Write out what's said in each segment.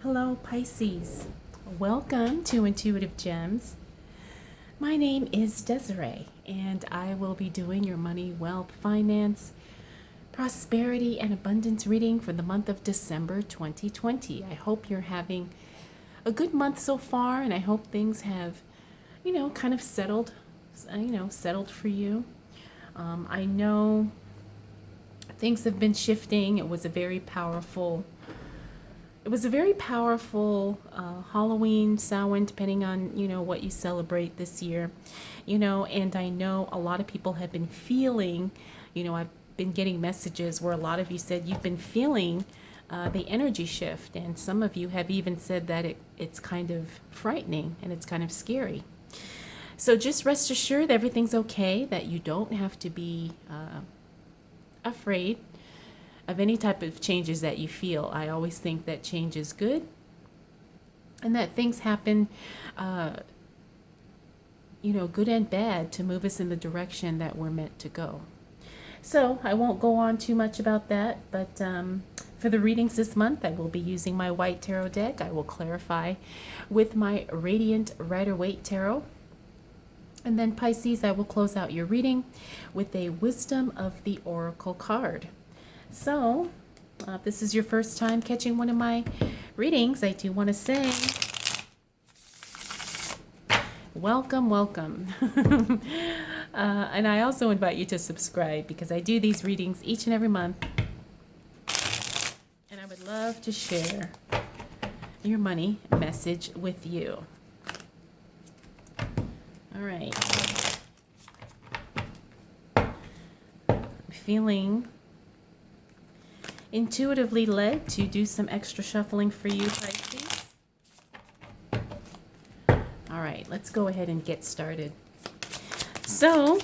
Hello, Pisces. Welcome to Intuitive Gems. My name is Desiree, and I will be doing your money, wealth, finance, prosperity, and abundance reading for the month of December 2020. I hope you're having a good month so far, and I hope things have, kind of settled for you. I know things have been shifting. It was a very powerful Halloween, Samhain, depending on what you celebrate this year, and I know a lot of people have been feeling, I've been getting messages where a lot of you said you've been feeling the energy shift, and some of you have even said that it's kind of frightening and it's kind of scary. So just rest assured everything's okay, that you don't have to be afraid of any type of changes that you feel. I always think that change is good and that things happen, good and bad, to move us in the direction that we're meant to go. So I won't go on too much about that, but for the readings this month, I will be using my white tarot deck. I will clarify with my Radiant Rider-Waite Tarot. And then Pisces, I will close out your reading with a Wisdom of the Oracle card. So, if this is your first time catching one of my readings, I do want to say, welcome, welcome. And I also invite you to subscribe because I do these readings each and every month. And I would love to share your money message with you. All right. I'm feeling intuitively led to do some extra shuffling for you, Pisces. All right, let's go ahead and get started. So,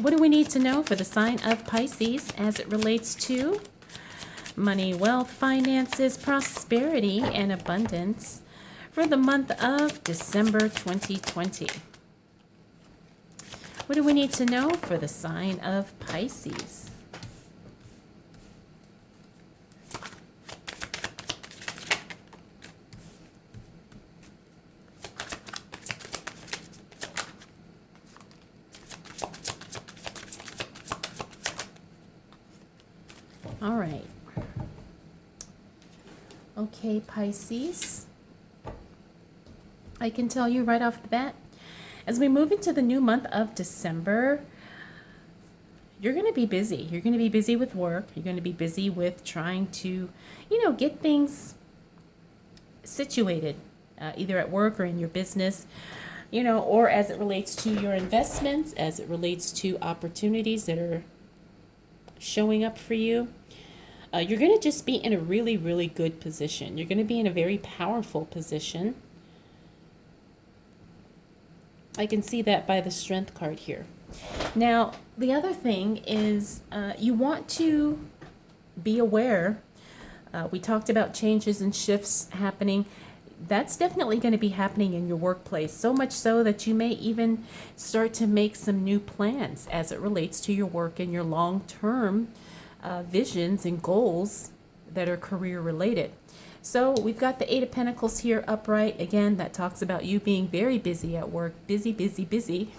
what do we need to know for the sign of Pisces as it relates to money, wealth, finances, prosperity, and abundance for the month of December 2020? What do we need to know for the sign of Pisces? All right. Okay, Pisces. I can tell you right off the bat, as we move into the new month of December, you're going to be busy. You're going to be busy with work. You're going to be busy with trying to, get things situated, either at work or in your business, or as it relates to your investments, as it relates to opportunities that are showing up for you. You're going to just be in a really, really good position. You're going to be in a very powerful position. I can see that by the Strength card here. Now, the other thing is you want to be aware. We talked about changes and shifts happening. That's definitely going to be happening in your workplace, so much so that you may even start to make some new plans as it relates to your work and your long-term visions and goals that are career related. So we've got the Eight of Pentacles here upright. Again, that talks about you being very busy at work, busy,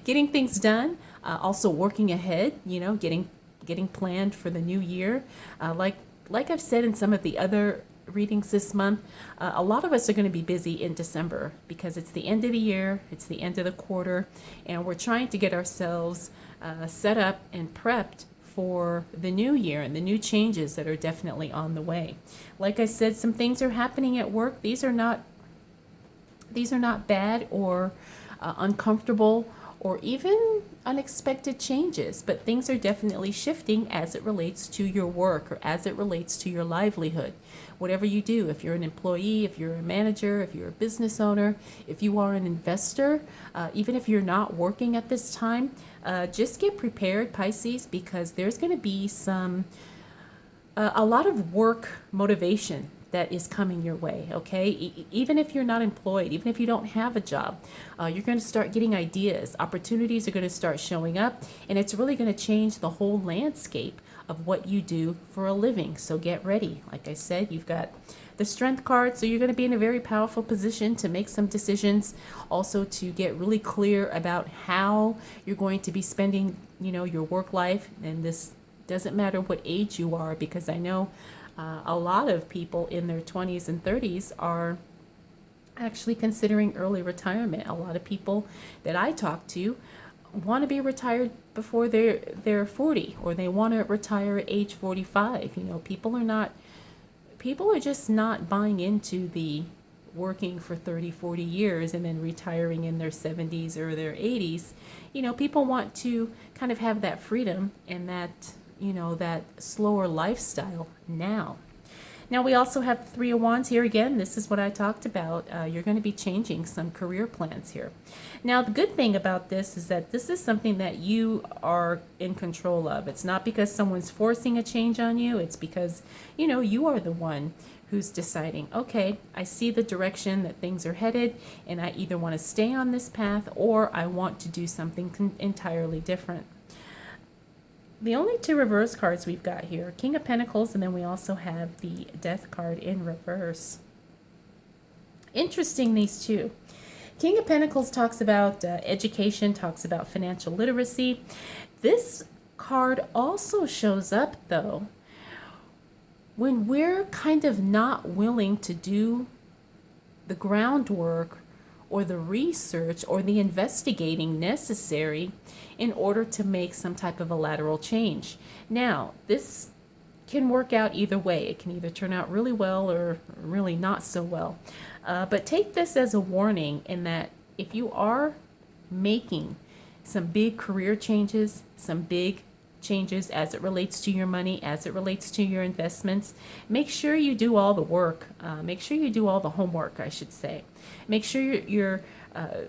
getting things done, also working ahead, getting planned for the new year. Like I've said in some of the other readings this month, a lot of us are going to be busy in December because it's the end of the year, it's the end of the quarter, and we're trying to get ourselves set up and prepped for the new year and the new changes that are definitely on the way. Like I said, some things are happening at work. These are not bad or uncomfortable or even unexpected changes, but things are definitely shifting as it relates to your work or as it relates to your livelihood. Whatever you do, if you're an employee, if you're a manager, if you're a business owner, if you are an investor, even if you're not working at this time, just get prepared, Pisces, because there's going to be a lot of work motivation that is coming your way, okay? Even if you're not employed, even if you don't have a job, you're going to start getting ideas. Opportunities are going to start showing up, and it's really going to change the whole landscape of what you do for a living. So get ready. Like I said, you've got the Strength card, so you're going to be in a very powerful position to make some decisions, also to get really clear about how you're going to be spending, your work life. And this doesn't matter what age you are, because I know a lot of people in their 20s and 30s are actually considering early retirement. A lot of people that I talk to want to be retired before they're 40, or they want to retire at age 45. People are just not buying into the working for 30, 40 years and then retiring in their 70s or their 80s. People want to kind of have that freedom and that, that slower lifestyle now. Now we also have the Three of Wands here again. This is what I talked about. You're going to be changing some career plans here. Now the good thing about this is that this is something that you are in control of. It's not because someone's forcing a change on you. It's because, you are the one who's deciding, okay, I see the direction that things are headed, and I either want to stay on this path or I want to do something entirely different. The only two reverse cards we've got here, King of Pentacles, and then we also have the Death card in reverse. Interesting, these two. King of Pentacles talks about education, talks about financial literacy. This card also shows up, though, when we're kind of not willing to do the groundwork or the research or the investigating necessary in order to make some type of a lateral change. Now, this can work out either way. It can either turn out really well or really not so well. But take this as a warning, in that if you are making some big career changes, some big changes as it relates to your money, as it relates to your investments, make sure you do all the work. Make sure you do all the homework, I should say. Make sure you're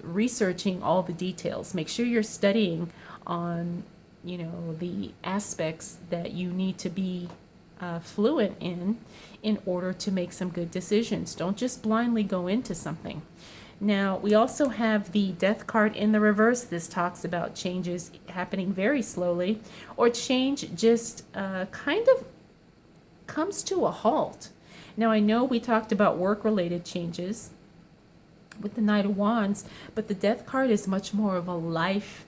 researching all the details. Make sure you're studying on, the aspects that you need to be fluent in order to make some good decisions. Don't just blindly go into something. Now, we also have the Death card in the reverse. This talks about changes happening very slowly, or change just kind of comes to a halt. Now, I know we talked about work-related changes with the Knight of Wands, but the Death card is much more of a life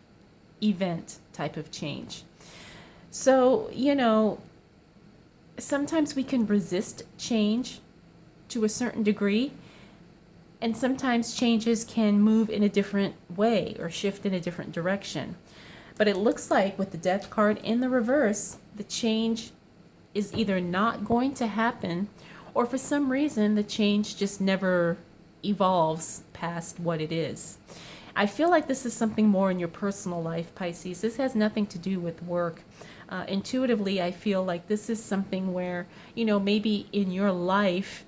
event type of change. So, sometimes we can resist change to a certain degree, and sometimes changes can move in a different way or shift in a different direction. But it looks like with the Death card in the reverse, the change is either not going to happen, or for some reason the change just never evolves past what it is. I feel like this is something more in your personal life, Pisces. This has nothing to do with work. Intuitively, I feel like this is something where, maybe in your life,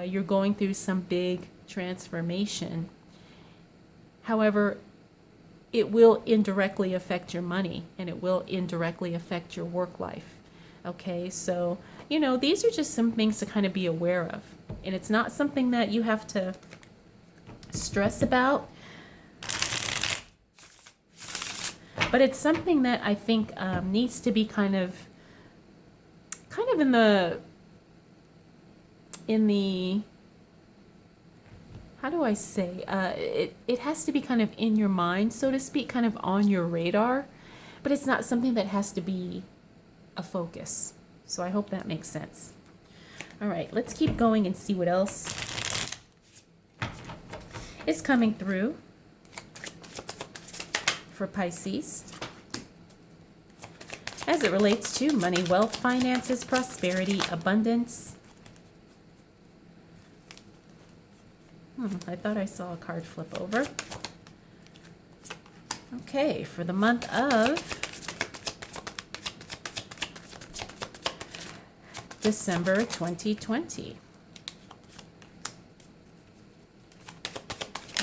you're going through some big transformation. However, it will indirectly affect your money, and it will indirectly affect your work life. Okay, so, these are just some things to kind of be aware of. And it's not something that you have to stress about, but it's something that I think needs to be kind of in the how do I say, it has to be kind of in your mind, so to speak, kind of on your radar, but it's not something that has to be a focus. So I hope that makes sense. All right, let's keep going and see what else is coming through for Pisces as it relates to money, wealth, finances, prosperity, abundance. I thought I saw a card flip over. Okay, for the month of December 2020.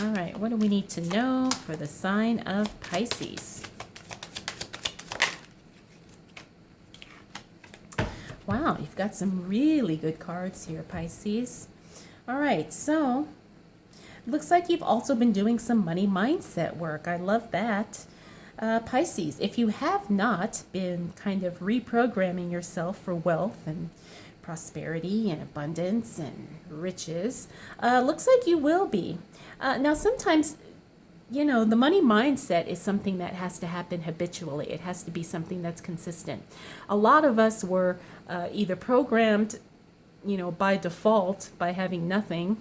All right, what do we need to know for the sign of Pisces? Wow, you've got some really good cards here, Pisces. All right, so looks like you've also been doing some money mindset work. I love that. Pisces, if you have not been kind of reprogramming yourself for wealth and prosperity and abundance and riches, looks like you will be. Now, sometimes, the money mindset is something that has to happen habitually. It has to be something that's consistent. A lot of us were either programmed by default, by having nothing,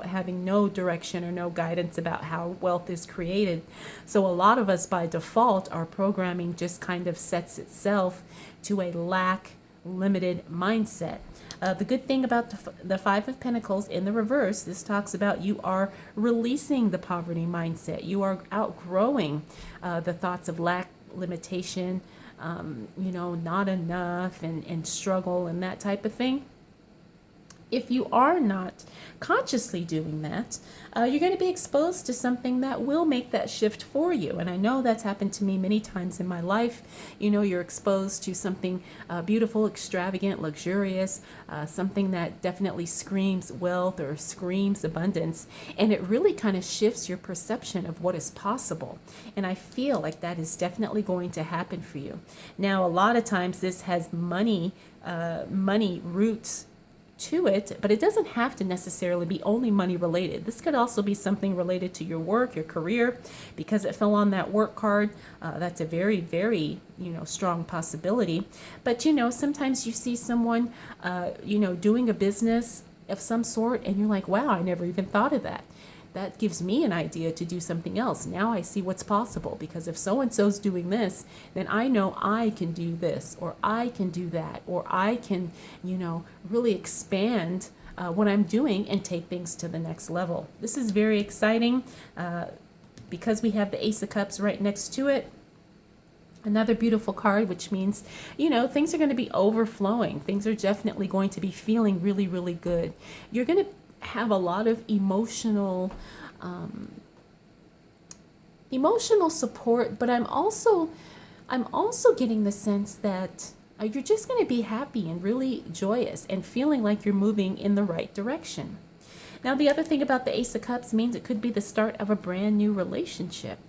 having no direction or no guidance about how wealth is created. So a lot of us by default, our programming just kind of sets itself to a limited mindset. The good thing about the Five of Pentacles in the reverse, this talks about you are releasing the poverty mindset. You are outgrowing the thoughts of lack, limitation, not enough and struggle and that type of thing. If you are not consciously doing that, you're going to be exposed to something that will make that shift for you. And I know that's happened to me many times in my life. You're exposed to something beautiful, extravagant, luxurious, something that definitely screams wealth or screams abundance. And it really kind of shifts your perception of what is possible. And I feel like that is definitely going to happen for you. Now, a lot of times this has money roots to it, but it doesn't have to necessarily be only money related. This could also be something related to your work, your career, because it fell on that work card. That's a very, very, strong possibility. But, sometimes you see someone, doing a business of some sort and you're like, wow, I never even thought of that. That gives me an idea to do something else. Now I see what's possible, because if so-and-so's doing this, then I know I can do this, or I can do that, or I can, really expand what I'm doing and take things to the next level. This is very exciting because we have the Ace of Cups right next to it. Another beautiful card, which means, things are going to be overflowing. Things are definitely going to be feeling really, really good. You're going to have a lot of emotional support, but I'm also getting the sense that you're just going to be happy and really joyous and feeling like you're moving in the right direction. Now, the other thing about the Ace of Cups means it could be the start of a brand new relationship.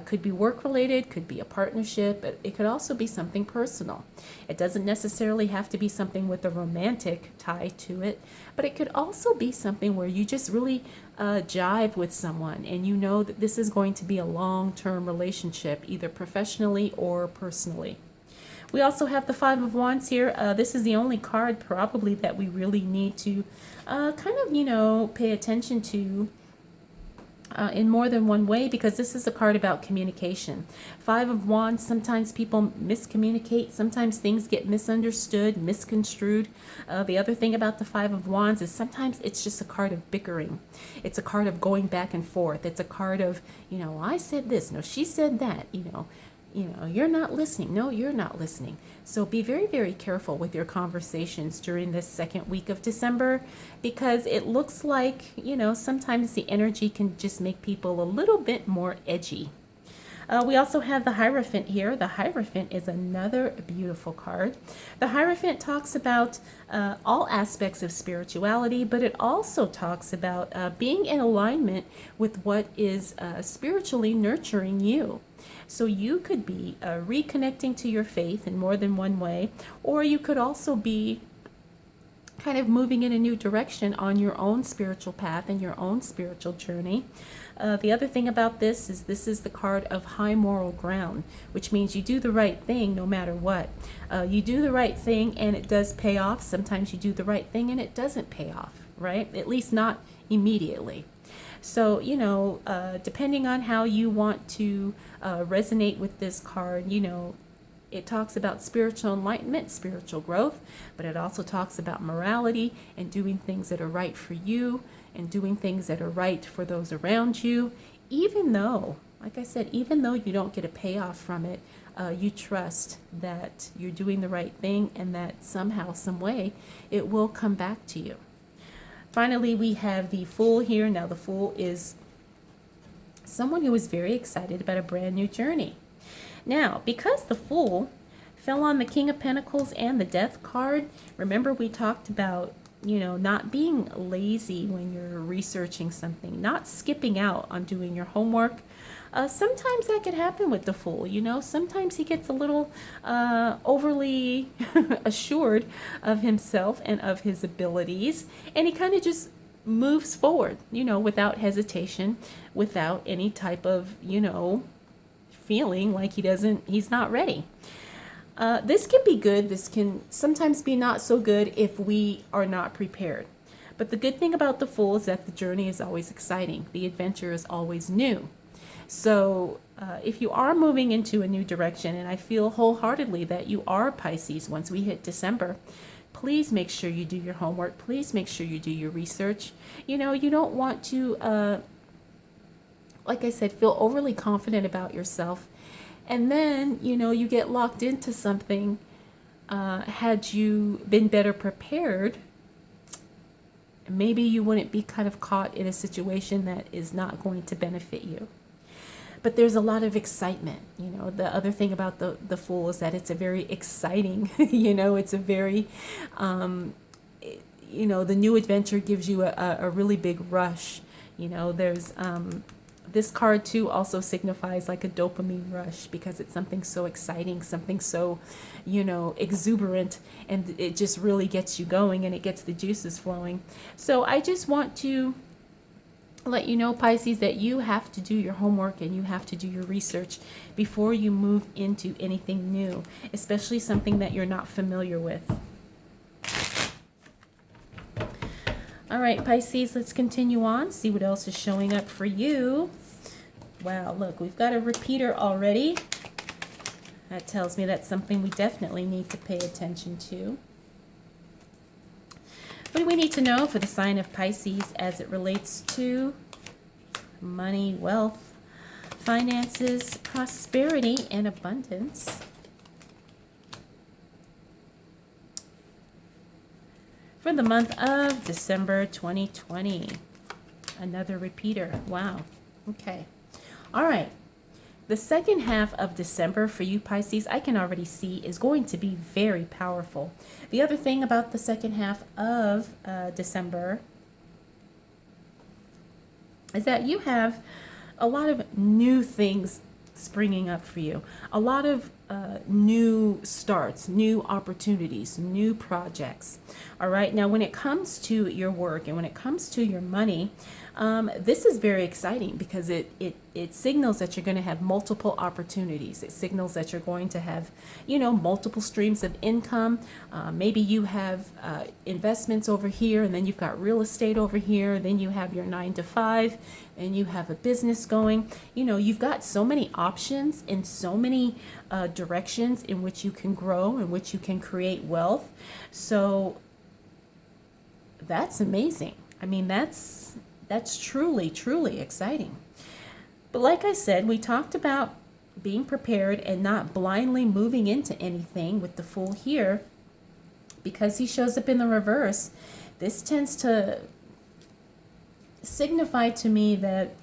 Could be work related, could be a partnership, but it could also be something personal. It doesn't necessarily have to be something with a romantic tie to it, but it could also be something where you just really jive with someone and you know that this is going to be a long-term relationship, either professionally or personally. We also have the Five of Wands here. This is the only card probably that we really need to pay attention to in more than one way, because this is a card about communication. Five of Wands, sometimes people miscommunicate, sometimes things get misunderstood, misconstrued. The other thing about the Five of Wands is sometimes it's just a card of bickering. It's a card of going back and forth. It's a card of, I said this, no, she said that, you're not listening. No, you're not listening. So be very, very careful with your conversations during this second week of December, because it looks like, sometimes the energy can just make people a little bit more edgy. We also have the Hierophant here. The Hierophant is another beautiful card. The Hierophant talks about all aspects of spirituality, but it also talks about being in alignment with what is spiritually nurturing you. So you could be reconnecting to your faith in more than one way, or you could also be kind of moving in a new direction on your own spiritual path and your own spiritual journey. The other thing about this is the card of high moral ground, which means you do the right thing no matter what. You do the right thing and it does pay off. Sometimes you do the right thing and it doesn't pay off, right? At least not immediately. So, depending on how you want to resonate with this card, it talks about spiritual enlightenment, spiritual growth, but it also talks about morality and doing things that are right for you and doing things that are right for those around you. Even though, like I said, even though you don't get a payoff from it, you trust that you're doing the right thing and that somehow, some way, it will come back to you. Finally, we have the Fool here. Now, the Fool is someone who is very excited about a brand new journey. Now, because the Fool fell on the King of Pentacles and the Death card, remember we talked about, not being lazy when you're researching something, not skipping out on doing your homework, Sometimes that could happen with the Fool. Sometimes he gets a little overly assured of himself and of his abilities, and he kind of just moves forward, without hesitation, without any type of, feeling like he's not ready. This can be good. This can sometimes be not so good if we are not prepared. But the good thing about the Fool is that the journey is always exciting. The adventure is always new. So if you are moving into a new direction, and I feel wholeheartedly that you are, Pisces, once we hit December, please make sure you do your homework. Please make sure you do your research. You don't want to, like I said, feel overly confident about yourself. And then, you get locked into something. Had you been better prepared, maybe you wouldn't be kind of caught in a situation that is not going to benefit you. But there's a lot of excitement. The other thing about the Fool is that it's a very exciting, it's a very, the new adventure gives you a really big rush. There's, this card too also signifies like a dopamine rush, because it's something so exciting, something so, exuberant, and it just really gets you going and it gets the juices flowing. So I just want to let you know, Pisces, that you have to do your homework and you have to do your research before you move into anything new, especially something that you're not familiar with. All right, Pisces, let's continue on, see what else is showing up for you. Wow, look, we've got a repeater already. That tells me that's something we definitely need to pay attention to. What do we need to know for the sign of Pisces as it relates to money, wealth, finances, prosperity, and abundance? For the month of December 2020. Another repeater. Wow. Okay. All right. The second half of December for you, Pisces, I can already see is going to be very powerful. The other thing about the second half of December is that you have a lot of new things springing up for you. A lot of new starts, new opportunities, new projects. All right. Now, when it comes to your work and when it comes to your money, this is very exciting because it signals that you're going to have multiple opportunities. It signals that you're going to have, multiple streams of income. Maybe you have investments over here, and then you've got real estate over here. Then you have your 9-to-5, and you have a business going. You've got so many options in so many directions in which you can grow, in which you can create wealth. So that's amazing. I mean, that's truly, truly exciting. But like I said, we talked about being prepared and not blindly moving into anything with the Fool here. Because he shows up in the reverse, this tends to signify to me that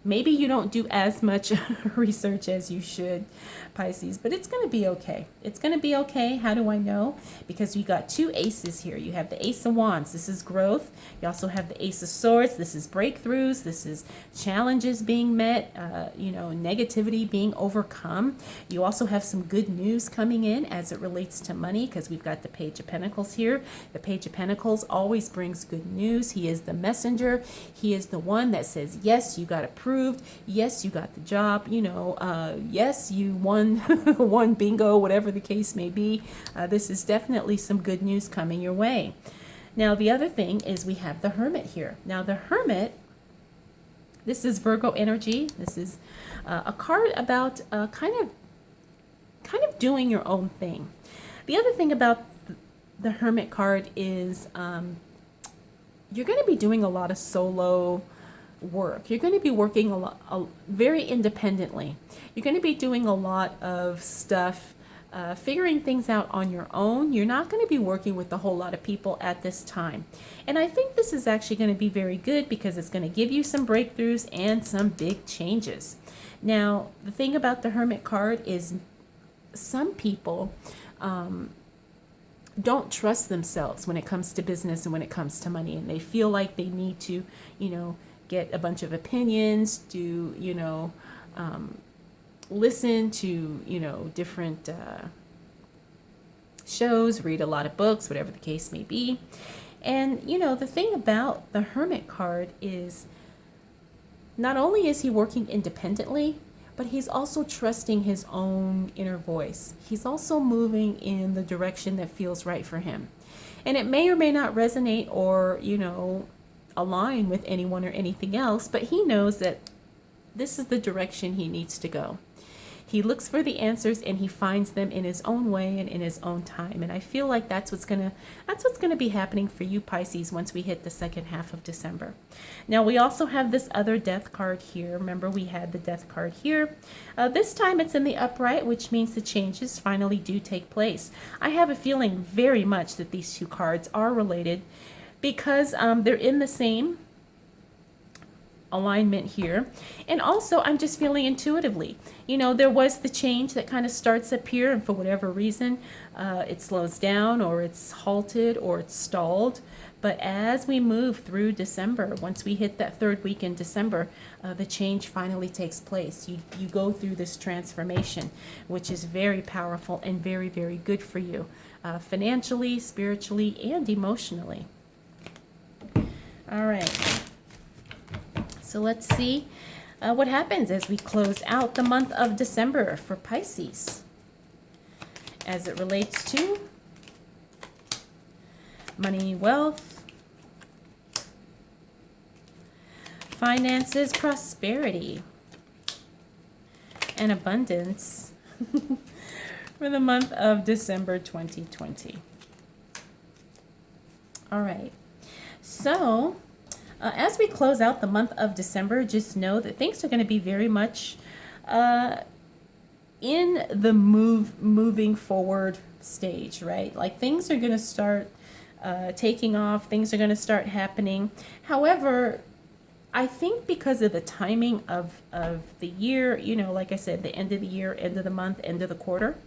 maybe you don't do as much research as you should, Pisces, but it's going to be okay. It's going to be okay. How do I know? Because you got two aces here. You have the Ace of Wands. This is growth. You also have the Ace of Swords. This is breakthroughs. This is challenges being met, negativity being overcome. You also have some good news coming in as it relates to money, because we've got the Page of Pentacles here. The Page of Pentacles always brings good news. He is the messenger. He is the one that says, yes, you got approved. Yes, you got the job. Yes, you won one bingo, whatever the case may be. This is definitely some good news coming your way. Now, the other thing is we have the Hermit here. Now, the Hermit, this is Virgo energy. This is a card about kind of doing your own thing. The other thing about the Hermit card is you're going to be doing a lot of solo work. You're going to be working a lot, very independently. You're going to be doing a lot of stuff, figuring things out on your own. You're not going to be working with a whole lot of people at this time. And I think this is actually going to be very good because it's going to give you some breakthroughs and some big changes. Now, the thing about the Hermit card is some people don't trust themselves when it comes to business and when it comes to money, and they feel like they need to, get a bunch of opinions, to, listen to, different shows, read a lot of books, whatever the case may be. And, the thing about the Hermit card is not only is he working independently, but he's also trusting his own inner voice. He's also moving in the direction that feels right for him. And it may or may not resonate or, align with anyone or anything else, but he knows that this is the direction he needs to go. He looks for the answers and he finds them in his own way and in his own time. And I feel like that's what's gonna be happening for you, Pisces, once we hit the second half of December. Now we also have this other death card here. Remember, we had the death card here. This time it's in the upright, which means the changes finally do take place. I have a feeling very much that these two cards are related because they're in the same alignment here. And also I'm just feeling intuitively, there was the change that kind of starts up here, and for whatever reason it slows down or it's halted or it's stalled. But as we move through December, once we hit that third week in December, the change finally takes place. You go through this transformation, which is very powerful and very, very good for you, financially, spiritually, and emotionally. All right. So let's see what happens as we close out the month of December for Pisces as it relates to money, wealth, finances, prosperity, and abundance for the month of December 2020. All right. So as we close out the month of December, just know that things are going to be very much in the moving forward stage, right? Like things are going to start taking off. Things are going to start happening. However, I think because of the timing of the year, like I said, the end of the year, end of the month, end of the quarter,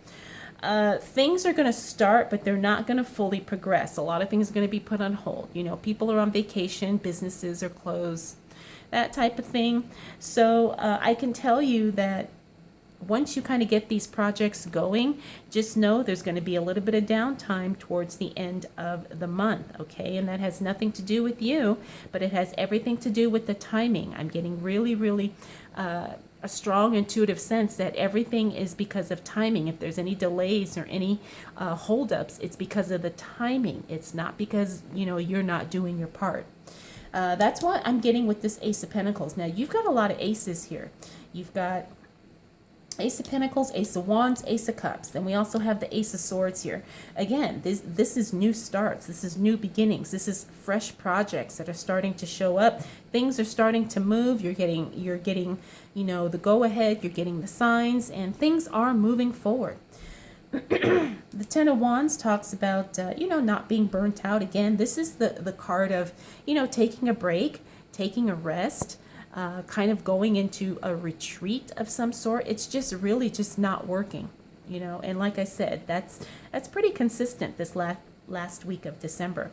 things are going to start, but they're not going to fully progress. A lot of things are going to be put on hold. People are on vacation, businesses are closed, that type of thing. So I can tell you that once you kind of get these projects going, just know there's going to be a little bit of downtime towards the end of the month, okay? And that has nothing to do with you, but it has everything to do with the timing. I'm getting really, really a strong intuitive sense that everything is because of timing. If there's any delays or any holdups, it's because of the timing. It's not because, you're not doing your part. That's what I'm getting with this Ace of Pentacles. Now, you've got a lot of aces here. You've got Ace of Pentacles, Ace of Wands, Ace of Cups. Then we also have the Ace of Swords here. Again, this is new starts. This is new beginnings. This is fresh projects that are starting to show up. Things are starting to move. You're getting, the go ahead. You're getting the signs, and things are moving forward. The Ten of Wands talks about, not being burnt out. Again, this is the card of, taking a break, taking a rest, kind of going into a retreat of some sort. It's just really just not working, and like I said, that's pretty consistent this last week of December.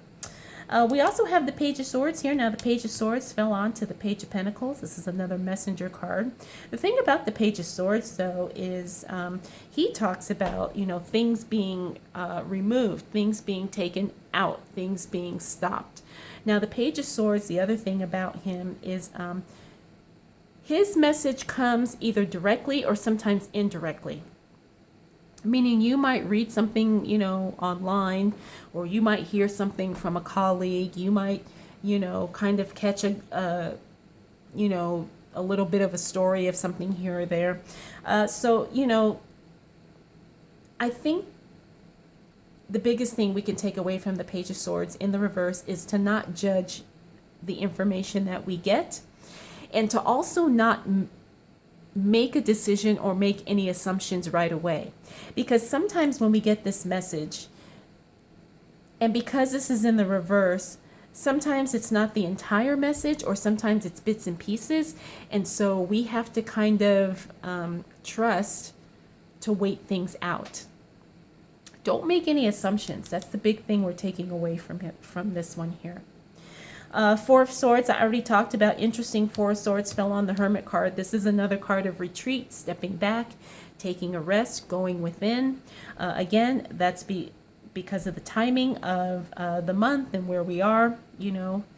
We also have the Page of Swords here. Now the Page of Swords fell on to the Page of Pentacles. This is another messenger card. The thing about the Page of Swords, though, is he talks about, things being removed, things being taken out, things being stopped. Now the Page of Swords, the other thing about him is his message comes either directly or sometimes indirectly. Meaning you might read something, online, or you might hear something from a colleague. You might, kind of catch a little bit of a story of something here or there. So, I think the biggest thing we can take away from the Page of Swords in the reverse is to not judge the information that we get, and to also not make a decision or make any assumptions right away. Because sometimes when we get this message, and because this is in the reverse, sometimes it's not the entire message, or sometimes it's bits and pieces. And so we have to kind of trust to wait things out. Don't make any assumptions. That's the big thing we're taking away from this one here. Four of Swords, I already talked about. Interesting, Four of Swords fell on the Hermit card. This is another card of retreat, stepping back, taking a rest, going within. Again, that's because of the timing of the month and where we are,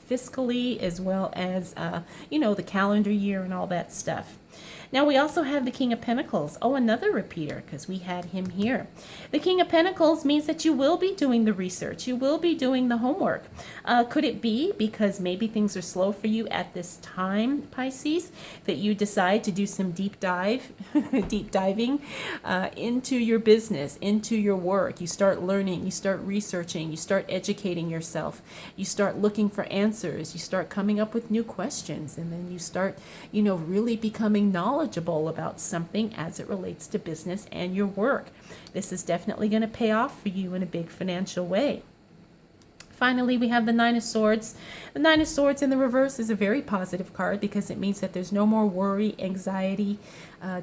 fiscally, as well as, the calendar year and all that stuff. Now we also have the King of Pentacles. Oh, another repeater, because we had him here. The King of Pentacles means that you will be doing the research. You will be doing the homework. Could it be because maybe things are slow for you at this time, Pisces, that you decide to do some deep diving into your business, into your work? You start learning, you start researching, you start educating yourself, you start looking for answers, you start coming up with new questions, and then you start, really becoming knowledgeable about something as it relates to business and your work. This is definitely going to pay off for you in a big financial way. Finally, we have the Nine of Swords. The Nine of Swords in the reverse is a very positive card because it means that there's no more worry, anxiety,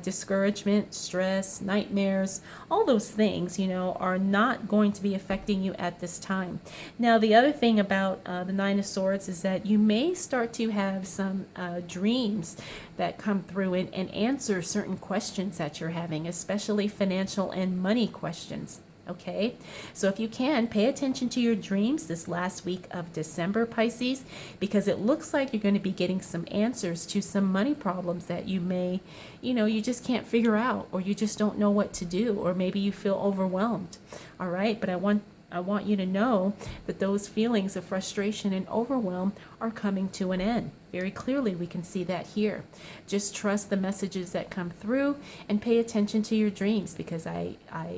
discouragement, stress, nightmares. All those things, are not going to be affecting you at this time. Now, the other thing about the Nine of Swords is that you may start to have some dreams that come through and answer certain questions that you're having, especially financial and money questions. Okay, so if you can, pay attention to your dreams this last week of December, Pisces, because it looks like you're going to be getting some answers to some money problems that you may, you just can't figure out, or you just don't know what to do, or maybe you feel overwhelmed. All right, but I want you to know that those feelings of frustration and overwhelm are coming to an end. Very clearly, we can see that here. Just trust the messages that come through and pay attention to your dreams, because I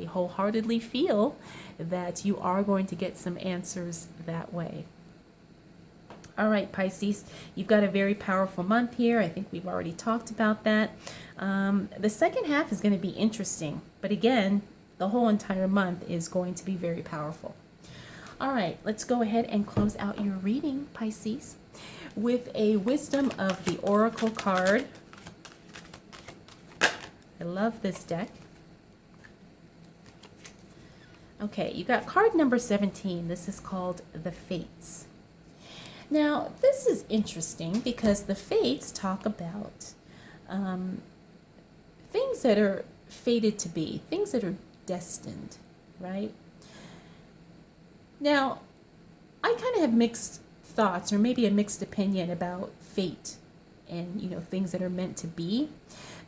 wholeheartedly feel that you are going to get some answers that way. All right, Pisces, you've got a very powerful month here. I think we've already talked about that. The second half is going to be interesting, but again, the whole entire month is going to be very powerful. All right, let's go ahead and close out your reading, Pisces, with a Wisdom of the Oracle card. I love this deck. Okay, you got card number 17. This is called the Fates. Now, this is interesting because the Fates talk about things that are fated to be, things that are destined, right? Now, I kind of have mixed thoughts, or maybe a mixed opinion about fate and, things that are meant to be.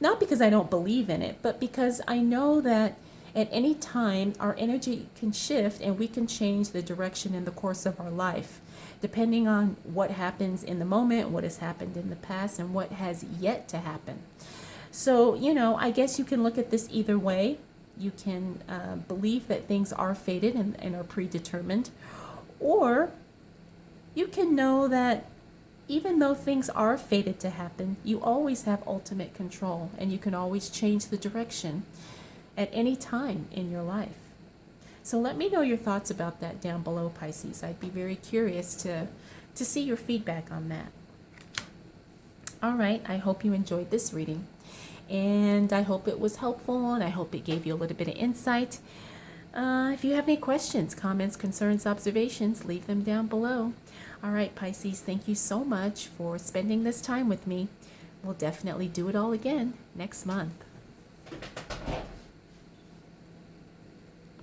Not because I don't believe in it, but because I know that at any time our energy can shift and we can change the direction and the course of our life, depending on what happens in the moment, what has happened in the past, and what has yet to happen. So, I guess you can look at this either way. You can believe that things are fated and are predetermined, or you can know that even though things are fated to happen, you always have ultimate control, and you can always change the direction at any time in your life. So let me know your thoughts about that down below, Pisces. I'd be very curious to see your feedback on that. All right, I hope you enjoyed this reading. And I hope it was helpful, and I hope it gave you a little bit of insight. If you have any questions, comments, concerns, observations, leave them down below. All right, Pisces, thank you so much for spending this time with me. We'll definitely do it all again next month.